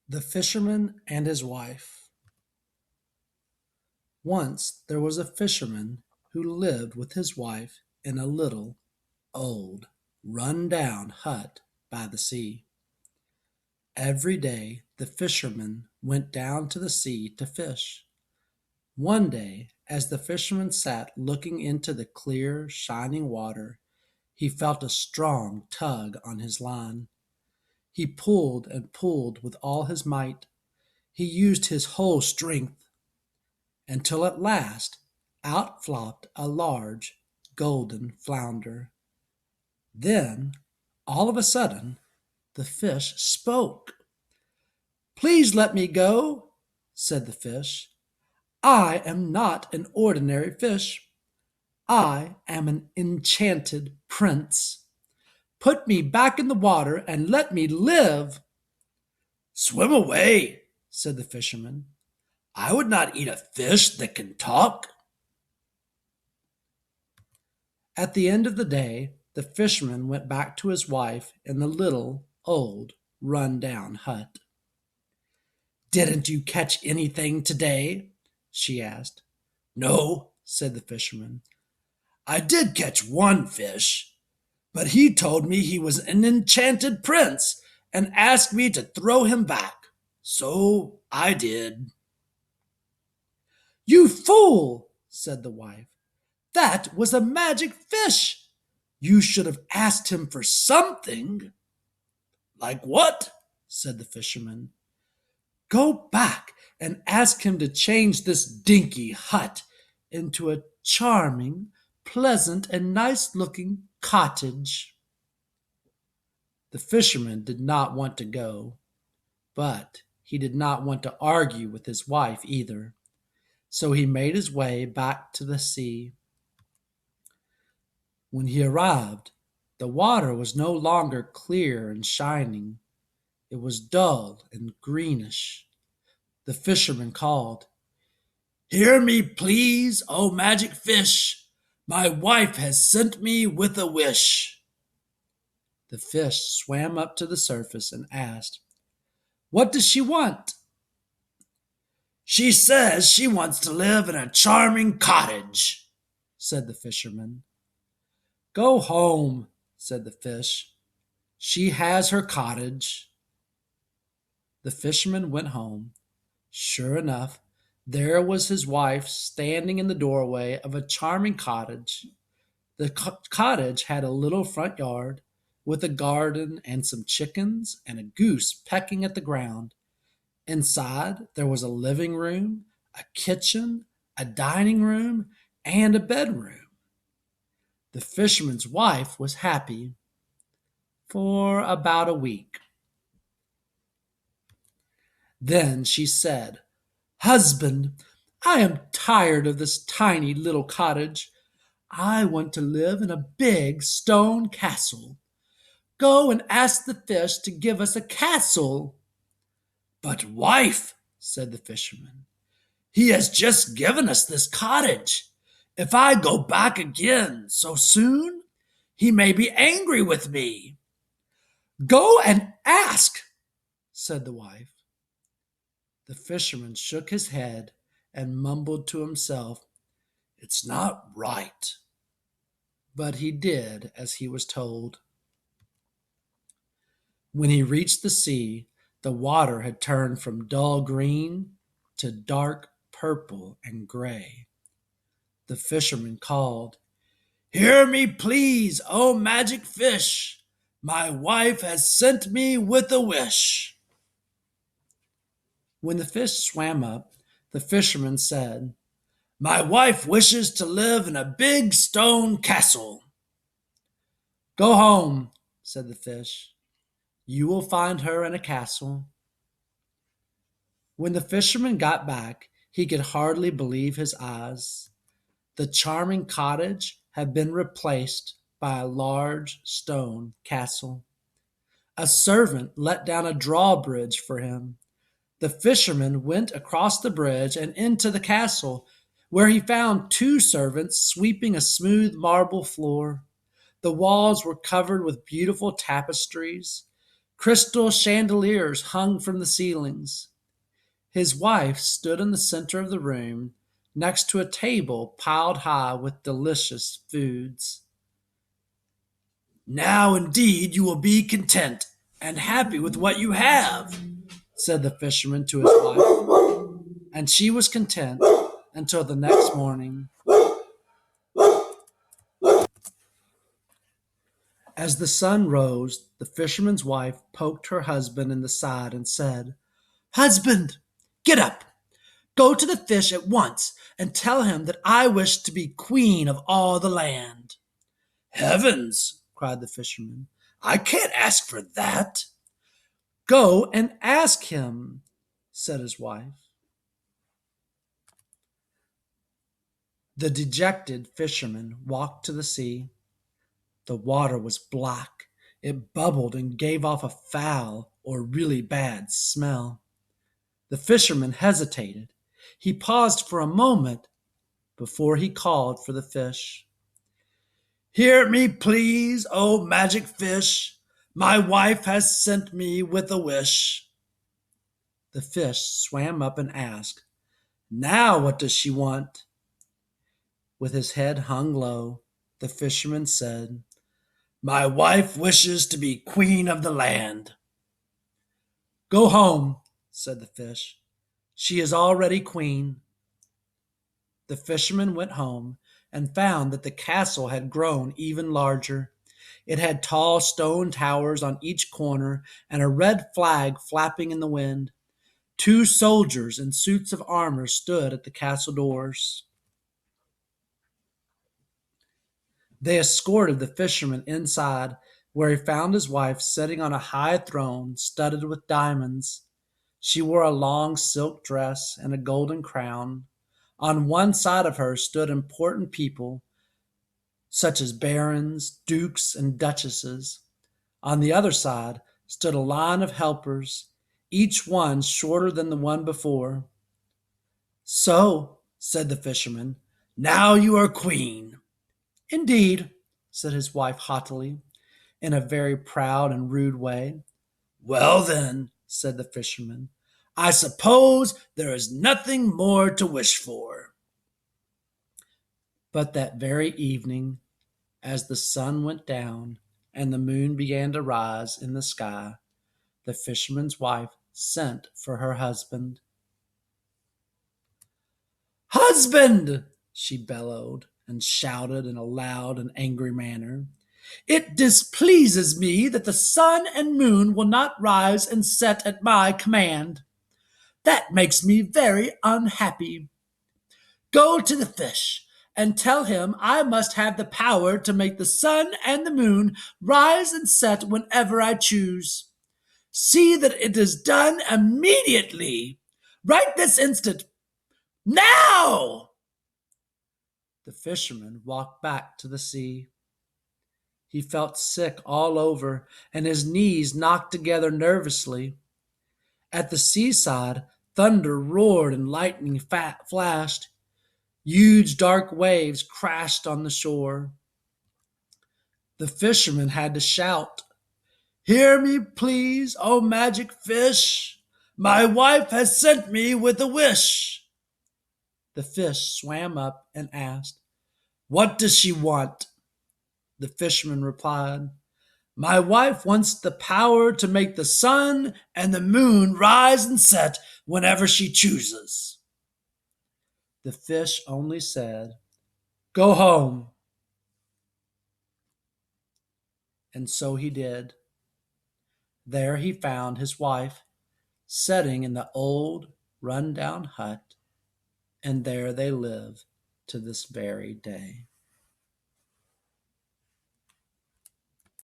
The Fisherman and His Wife. Once there was a fisherman who lived with his wife in a little, old, run-down hut by the sea. Every day the fisherman went down to the sea to fish. One day, as the fisherman sat looking into the clear, shining water, he felt a strong tug on his line. He pulled and pulled with all his might. He used his whole strength, until at last out flopped a large golden flounder. Then, all of a sudden, the fish spoke. "Please let me go," said the fish. "I am not an ordinary fish. I am an enchanted prince. Put me back in the water and let me live." "Swim away," said the fisherman. "I would not eat a fish that can talk." At the end of the day, the fisherman went back to his wife in the little, old, run-down hut. "Didn't you catch anything today?" she asked. "No," said the fisherman. "I did catch one fish, but he told me he was an enchanted prince and asked me to throw him back. So I did." "You fool!" said the wife. "That was a magic fish. You should have asked him for something." "Like what?" said the fisherman. "Go back and ask him to change this dinky hut into a charming, pleasant, and nice-looking cottage." The fisherman did not want to go, but he did not want to argue with his wife either, so he made his way back to the sea. When he arrived, the water was no longer clear and shining. It was dull and greenish. The fisherman called, "Hear me, please, O magic fish! My wife has sent me with a wish." The fish swam up to the surface and asked, "What does she want?" "She says she wants to live in a charming cottage," said the fisherman. "Go home," said the fish. "She has her cottage." The fisherman went home. Sure enough, there was his wife standing in the doorway of a charming cottage. The cottage had a little front yard with a garden and some chickens and a goose pecking at the ground. Inside, there was a living room, a kitchen, a dining room, and a bedroom. The fisherman's wife was happy for about a week. Then she said, "Husband, I am tired of this tiny little cottage. I want to live in a big stone castle. Go and ask the fish to give us a castle." "But wife," said the fisherman, "he has just given us this cottage. If I go back again so soon, he may be angry with me." "Go and ask," said the wife. The fisherman shook his head and mumbled to himself, "It's not right." But he did as he was told. When he reached the sea, the water had turned from dull green to dark purple and gray. The fisherman called, "Hear me, please, O magic fish! My wife has sent me with a wish." When the fish swam up, the fisherman said, "My wife wishes to live in a big stone castle." "Go home," said the fish. "You will find her in a castle." When the fisherman got back, he could hardly believe his eyes. The charming cottage had been replaced by a large stone castle. A servant let down a drawbridge for him. The fisherman went across the bridge and into the castle, where he found two servants sweeping a smooth marble floor. The walls were covered with beautiful tapestries. Crystal chandeliers hung from the ceilings. His wife stood in the center of the room, next to a table piled high with delicious foods. Now indeed you will be content and happy with what you have, said the fisherman to his wife, and she was content until the next morning. As the sun rose, the fisherman's wife poked her husband in the side and said, "Husband, get up! Go to the fish at once and tell him that I wish to be queen of all the land." "Heavens!" cried the fisherman. "I can't ask for that." "Go and ask him," said his wife. The dejected fisherman walked to the sea. The water was black. It bubbled and gave off a foul or really bad smell. The fisherman hesitated. He paused for a moment before he called for the fish. "Hear me, please, O magic fish. My wife has sent me with a wish." The fish swam up and asked, "Now what does she want?" With his head hung low, the fisherman said, "My wife wishes to be queen of the land." "Go home," said the fish. "She is already queen." The fisherman went home and found that the castle had grown even larger. It had tall stone towers on each corner and a red flag flapping in the wind. 2 soldiers in suits of armor stood at the castle doors. They escorted the fisherman inside, where he found his wife sitting on a high throne studded with diamonds. She wore a long silk dress and a golden crown. On one side of her stood important people, such as barons, dukes, and duchesses. On the other side stood a line of helpers, each one shorter than the one before. "So," said the fisherman, "now you are queen." "Indeed," said his wife haughtily, in a very proud and rude way. "Well then," said the fisherman, "I suppose there is nothing more to wish for." But that very evening, as the sun went down and the moon began to rise in the sky, the fisherman's wife sent for her husband. "Husband!" she bellowed and shouted in a loud and angry manner. "It displeases me that the sun and moon will not rise and set at my command. That makes me very unhappy. Go to the fish and tell him I must have the power to make the sun and the moon rise and set whenever I choose. See that it is done immediately, right this instant, now!" The fisherman walked back to the sea. He felt sick all over, and his knees knocked together nervously. At the seaside, thunder roared and lightning flashed. Huge dark waves crashed on the shore. The fisherman had to shout, "Hear me, please, O magic fish! My wife has sent me with a wish." The fish swam up and asked, "What does she want?" The fisherman replied, "My wife wants the power to make the sun and the moon rise and set whenever she chooses." The fish only said, "Go home." And so he did. There he found his wife sitting in the old run-down hut, and there they live to this very day.